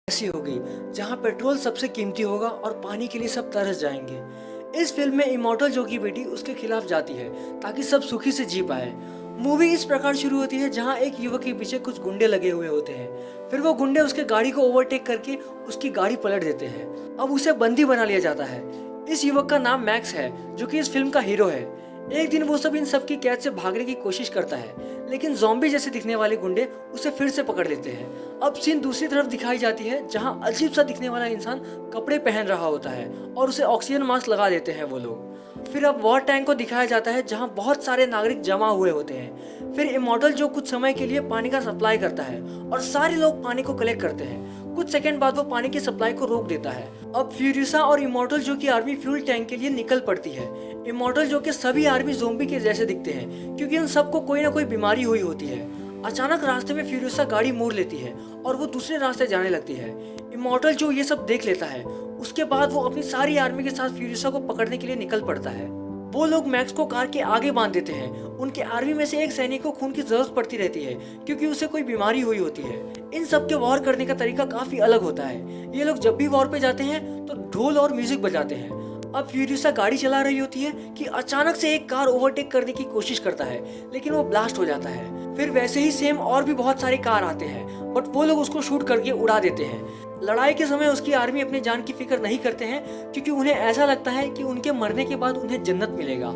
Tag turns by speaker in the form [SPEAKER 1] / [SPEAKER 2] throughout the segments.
[SPEAKER 1] ऐसी होगी जहां पेट्रोल सबसे कीमती होगा और पानी के लिए सब तरस जाएंगे। इस फिल्म में इमॉर्टल जो की बेटी उसके खिलाफ जाती है ताकि सब सुखी से जी पाए। मूवी इस प्रकार शुरू होती है जहां एक युवक के पीछे कुछ गुंडे लगे हुए होते हैं। फिर वो गुंडे उसके गाड़ी को ओवरटेक करके उसकी गाड़ी पलट देते हैं। अब उसे बंदी बना लिया जाता है। इस युवक का नाम मैक्स है जो कि इस फिल्म का हीरो है। एक दिन वो सब इन सब की कैद से भागने की कोशिश करता है, लेकिन ज़ॉम्बी जैसे दिखने वाले गुंडे उसे फिर से पकड़ लेते हैं। अब सीन दूसरी तरफ दिखाई जाती है जहां अजीब सा दिखने वाला इंसान कपड़े पहन रहा होता है और उसे ऑक्सीजन मास्क लगा देते हैं वो लोग। फिर अब वॉर टैंक को दिखाया जाता है जहां बहुत सारे नागरिक जमा हुए होते हैं। फिर इमॉर्टल जो कुछ समय के लिए पानी का सप्लाई करता है और सारे लोग पानी को कलेक्ट करते हैं। कुछ सेकंड बाद वो पानी की सप्लाई को रोक देता है। अब फ्यूरिसा और इमॉर्टल जो की आर्मी फ्यूल टैंक के लिए निकल पड़ती है। इमॉर्टल जो कि सभी आर्मी ज़ोंबी के जैसे दिखते हैं क्योंकि उन सबको कोई ना कोई बीमारी हुई होती है। अचानक रास्ते में फ्यूरिसा गाड़ी मोड़ लेती है और वो दूसरे रास्ते जाने लगती है। इमॉर्टल जो ये सब देख लेता है, उसके बाद वो अपनी सारी आर्मी के साथ फ्यूरिसा को पकड़ने के लिए निकल पड़ता है। वो लोग मैक्स को कार के आगे बांध देते हैं। उनके आर्मी में से एक सैनिक को खून की जरूरत पड़ती रहती है क्योंकि उसे कोई बीमारी हुई होती है। इन सब के वॉर करने का तरीका काफी अलग होता है। ये लोग जब भी वॉर पे जाते हैं तो ढोल और म्यूजिक बजाते हैं। अब फ्यूरिसा गाड़ी चला रही होती है कि अचानक से एक कार ओवरटेक करने की कोशिश करता है, लेकिन वो ब्लास्ट हो जाता है। फिर वैसे ही सेम और भी बहुत सारे कार आते हैं, बट वो लोग उसको शूट करके उड़ा देते हैं। लड़ाई के समय उसकी आर्मी अपनी जान की फिक्र नहीं करते हैं क्योंकि उन्हें ऐसा लगता है कि उनके मरने के बाद उन्हें जन्नत मिलेगा।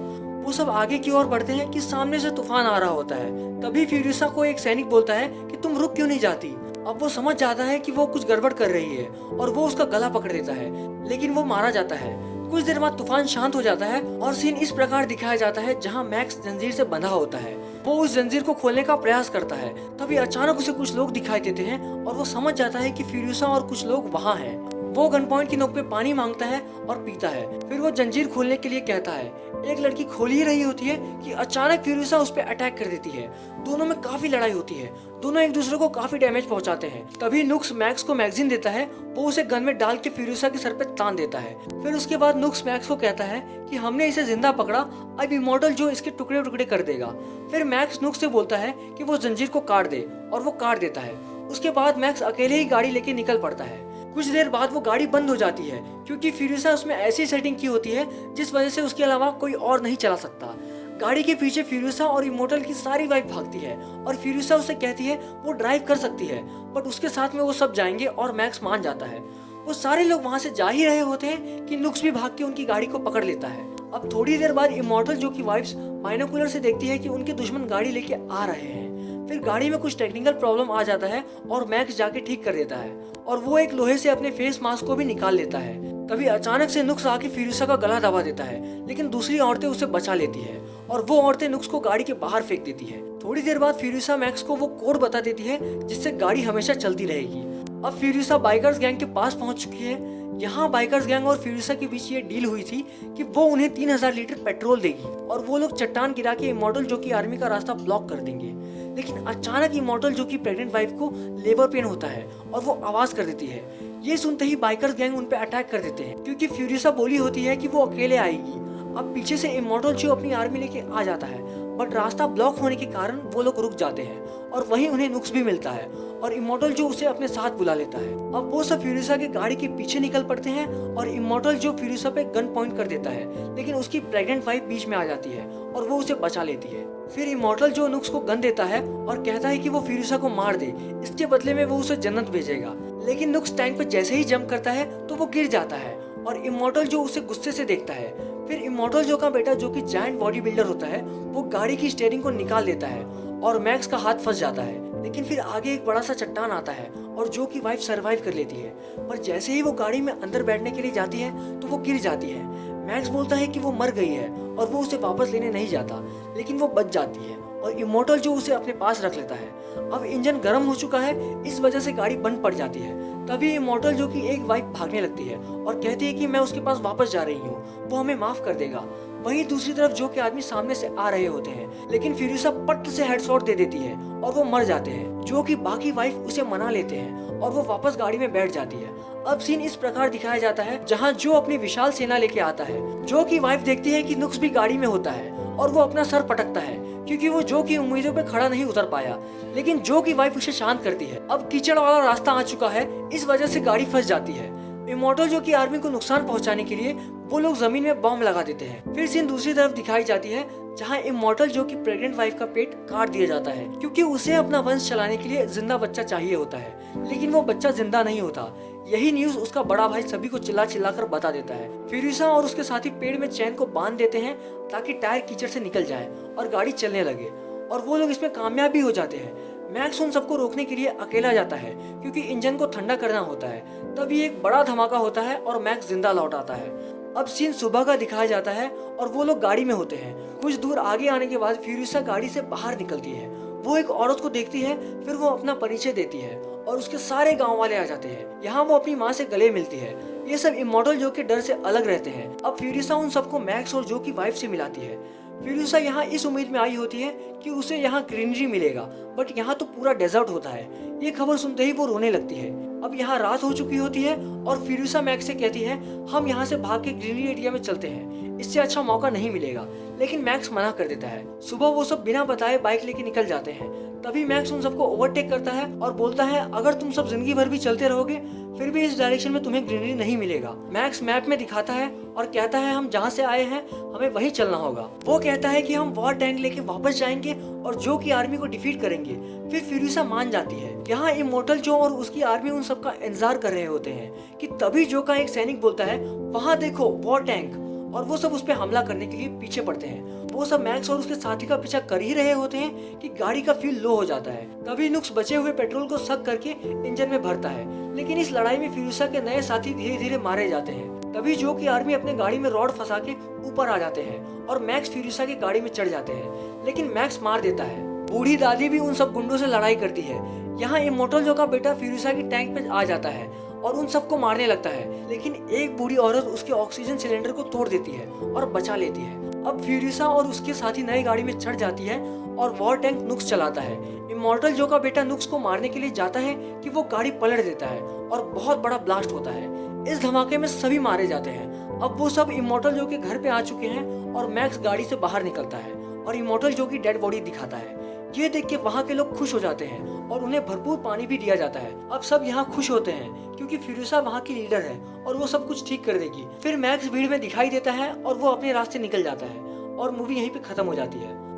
[SPEAKER 1] वो सब आगे की ओर बढ़ते हैं कि सामने से तूफान आ रहा होता है। तभी फ्यूरिसा को एक सैनिक बोलता है कि तुम रुक क्यों नहीं जाती। अब वो समझ जाता है कि वो कुछ गड़बड़ कर रही है और वो उसका गला पकड़ लेता है, लेकिन वो मारा जाता है। कुछ देर बाद तूफान शांत हो जाता है और सीन इस प्रकार दिखाया जाता है जहां मैक्स जंजीर से बंधा होता है। वो उस जंजीर को खोलने का प्रयास करता है। तभी अचानक उसे कुछ लोग दिखाई देते हैं और वो समझ जाता है कि फ्यूरिसा और कुछ लोग वहाँ हैं। वो गन पॉइंट की नोक पे पानी मांगता है और पीता है। फिर वो जंजीर खोलने के लिए कहता है। एक लड़की खोल ही रही होती है कि अचानक फ्यूरिसा उस पर अटैक कर देती है। दोनों में काफी लड़ाई होती है। दोनों एक दूसरे को काफी डैमेज पहुंचाते हैं। तभी नुक्स मैक्स को मैगजीन देता है। वो उसे गन में डाल के फ्यूरिसा के सर पे तान देता है। फिर उसके बाद नुक्स मैक्स को कहता है कि हमने इसे जिंदा पकड़ा, अब इमॉर्टल जो इसके टुकड़े टुकड़े कर देगा। फिर मैक्स नुक्स से बोलता है कि वो जंजीर को काट दे और वो काट देता है। उसके बाद मैक्स अकेले ही गाड़ी लेके निकल पड़ता है। कुछ देर बाद वो गाड़ी बंद हो जाती है क्योंकि फ्यूरिसा उसमें ऐसी सेटिंग की होती है जिस वजह से उसके अलावा कोई और नहीं चला सकता। गाड़ी के पीछे फ्यूरिसा और इमॉर्टल की सारी वाइफ भागती है और फ्यूरिसा उसे कहती है वो ड्राइव कर सकती है, बट उसके साथ में वो सब जाएंगे और मैक्स मान जाता है। वो सारे लोग वहां से जा ही रहे होते हैं कि नुक्स भी भाग के उनकी गाड़ी को पकड़ लेता है। अब थोड़ी देर बाद इमॉर्टल जो की वाइफ बाइनोकुलर से देखती है कि उनके दुश्मन गाड़ी लेके आ रहे हैं। फिर गाड़ी में कुछ टेक्निकल प्रॉब्लम आ जाता है और मैक्स जाके ठीक कर देता है और वो एक लोहे से अपने फेस मास्क को भी निकाल लेता है। तभी अचानक से नुक्स आके फ्यूरिसा का गला दबा देता है, लेकिन दूसरी औरतें उसे बचा लेती है और वो औरतें नुक्स को गाड़ी के बाहर फेंक देती है। थोड़ी देर बाद फ्यूरिसा मैक्स को वो कोड बता देती है जिससे गाड़ी हमेशा चलती रहेगी। अब फ्यूरिसा बाइकर्स गैंग के पास पहुंच चुकी है। यहाँ बाइकर्स गैंग और फ्यूरिसा के बीच ये डील हुई थी कि वो उन्हें 3000 लीटर पेट्रोल देगी और वो लोग चट्टान गिरा के इमॉर्टल जो की आर्मी का रास्ता ब्लॉक कर देंगे। लेकिन अचानक इमॉर्टल जो की प्रेग्नेंट वाइफ को लेबर पेन होता है और वो आवाज कर देती है। ये सुनते ही बाइकर्स गैंग उन पे अटैक कर देते हैं क्योंकि फ्यूरिसा बोली होती है कि वो अकेले आएगी। अब पीछे से इमॉर्टल जो अपनी आर्मी लेके आ जाता है, बट रास्ता ब्लॉक होने के कारण वो लोग रुक जाते हैं और वहीं उन्हें नुक्स भी मिलता है और इमॉर्टल जो उसे अपने साथ बुला लेता है। अब वो सब फ्यूरिसा के गाड़ी के पीछे निकल पड़ते हैं और इमॉर्टल जो फ्यूरिसा पे गन पॉइंट कर देता है, लेकिन उसकी प्रेग्नेंट वाइफ बीच में आ जाती है और वो उसे बचा लेती है। फिर इमॉर्टल जो नुक्स को गन देता है और कहता है कि वो फ्यूरिसा को मार दे, इसके बदले में वो उसे जन्नत भेजेगा। लेकिन नुक्स टैंक पे जैसे ही जंप करता है तो वो गिर जाता है और इमॉर्टल जो उसे गुस्से से देखता है। फिर इमॉर्टल जो का बेटा जो कि जायंट बॉडी बिल्डर होता है, वो गाड़ी की स्टीयरिंग को निकाल देता है और मैक्स का हाथ फंस जाता है। लेकिन फिर आगे एक बड़ा सा चट्टान आता है और जो की वाइफ सरवाइव कर लेती है, पर जैसे ही वो गाड़ी में अंदर बैठने के लिए जाती है तो वो गिर जाती है। मैक्स बोलता है कि वो मर गई है और वो उसे वापस लेने नहीं जाता, लेकिन वो बच जाती है और इमॉर्टल जो उसे अपने पास रख लेता है। अब इंजन गर्म हो चुका है, इस वजह से गाड़ी बंद पड़ जाती है। तभी इमॉर्टल जो कि एक वाइफ भागने लगती है और कहती है कि मैं उसके पास वापस जा रही हूँ, वो हमें माफ कर देगा। वहीं दूसरी तरफ जो कि आदमी सामने से आ रहे होते हैं, लेकिन फ्यूरिसा पट से हेडशॉट दे देती है और वो मर जाते हैं। जो कि बाकी वाइफ उसे मना लेते हैं और वो वापस गाड़ी में बैठ जाती है। अब सीन इस प्रकार दिखाया जाता है जहाँ जो अपनी विशाल सेना लेके आता है। जो कि वाइफ देखती है कि नुक्स भी गाड़ी में होता है और वो अपना सर पटकता है क्योंकि वो जो की उम्मीदों पे खड़ा नहीं उतर पाया। लेकिन जो की वाइफ उसे शांत करती है। अब कीचड़ वाला रास्ता आ चुका है, इस वजह से गाड़ी फंस जाती है। इमॉर्टल जो की आर्मी को नुकसान पहुंचाने के लिए वो लोग जमीन में बॉम्ब लगा देते हैं। फिर सीन दूसरी तरफ दिखाई जाती है, जहां इमॉर्टल जो की प्रेग्नेंट वाइफ का पेट काट दिया जाता है, क्योंकि उसे अपना वंश चलाने के लिए जिंदा बच्चा चाहिए होता है। लेकिन वो बच्चा जिंदा नहीं होता। यही न्यूज उसका बड़ा भाई सभी को चिल्ला चिल्ला कर बता देता है। फ्यूरिसा और उसके साथी पेड़ में चैन को बांध देते हैं ताकि टायर कीचड़ से निकल जाए और गाड़ी चलने लगे, और वो लोग इसमें कामयाब भी हो जाते हैं। मैक्स उन सबको रोकने के लिए अकेला जाता है, क्योंकि इंजन को ठंडा करना होता है। तभी एक बड़ा धमाका होता है और मैक्स जिंदा लौट आता है। अब सीन सुबह का दिखाया जाता है और वो लोग गाड़ी में होते हैं। कुछ दूर आगे आने के बाद फ्यूरिसा गाड़ी से बाहर निकलती है। वो एक औरत को देखती है, फिर वो अपना परिचय देती है और उसके सारे गांव वाले आ जाते हैं। यहाँ वो अपनी माँ से गले मिलती है। ये सब इमॉर्टल जो के डर से अलग रहते हैं। अब फ्यूरिसा उन सबको मैक्स और जो की वाइफ से मिलाती है। फ्यूरिसा यहाँ इस उम्मीद में आई होती है कि उसे यहाँ ग्रीनरी मिलेगा, बट यहाँ तो पूरा डेजर्ट होता है। ये खबर सुनते ही वो रोने लगती है। अब यहाँ रात हो चुकी होती है और फ्यूरिसा मैक्स से कहती है, हम यहाँ से भाग के ग्रीनरी एरिया में चलते हैं, इससे अच्छा मौका नहीं मिलेगा। लेकिन मैक्स मना कर देता है। सुबह वो सब बिना बताए बाइक लेके निकल जाते हैं। तभी मैक्स उन सबको ओवरटेक करता है और बोलता है, अगर तुम सब जिंदगी भर भी चलते रहोगे फिर भी इस डायरेक्शन में तुम्हें ग्रीनरी नहीं मिलेगा। मैक्स मैप में दिखाता है और कहता है, हम जहाँ से आए हैं हमें वहीं चलना होगा। वो कहता है कि हम वॉर टैंक लेके वापस जाएंगे और जो की आर्मी को डिफीट करेंगे। फिर फ्यूरिसा मान जाती है। यहाँ इमॉर्टल जो और उसकी आर्मी उन सबका इंतजार कर रहे होते हैं कि तभी जो का एक सैनिक बोलता है, वहाँ देखो वॉर टैंक, और वो सब उस पर हमला करने के लिए पीछे पड़ते हैं। वो सब मैक्स और उसके साथी का पीछा कर ही रहे होते हैं कि गाड़ी का फ्यूल लो हो जाता है। तभी नुक्स बचे हुए पेट्रोल को सक करके इंजन में भरता है। लेकिन इस लड़ाई में फ्यूरिसा के नए साथी धीरे धीरे मारे जाते हैं। तभी जो की आर्मी अपने गाड़ी में रॉड फंसा के ऊपर आ जाते हैं और मैक्स फ्यूरिसा की गाड़ी में चढ़ जाते हैं। लेकिन मैक्स मार देता है। बूढ़ी दादी भी उन सब गुंडों से लड़ाई करती है। यहाँ इमॉर्टल जो का बेटा फ्यूरिसा की टैंक पे आ जाता है और उन सबको मारने लगता है। लेकिन एक बूढ़ी औरत उसके ऑक्सीजन सिलेंडर को तोड़ देती है और बचा लेती है। अब फ्यूरिसा और उसके साथी नई गाड़ी में चढ़ जाती है और वॉर टैंक नुक्स चलाता है। इमॉर्टल जो का बेटा नुक्स को मारने के लिए जाता है कि वो गाड़ी पलट देता है और बहुत बड़ा ब्लास्ट होता है। इस धमाके में सभी मारे जाते हैं। अब वो सब इमॉर्टल जो के घर पे आ चुके हैं और मैक्स गाड़ी से बाहर निकलता है और इमॉर्टल जो की डेड बॉडी दिखाता है। ये देख के वहाँ के लोग खुश हो जाते हैं और उन्हें भरपूर पानी भी दिया जाता है। अब सब यहाँ खुश होते हैं क्योंकि फ्यूरिसा वहाँ की लीडर है और वो सब कुछ ठीक कर देगी। फिर मैक्स भीड़ में दिखाई देता है और वो अपने रास्ते निकल जाता है और मूवी यहीं पे खत्म हो जाती है।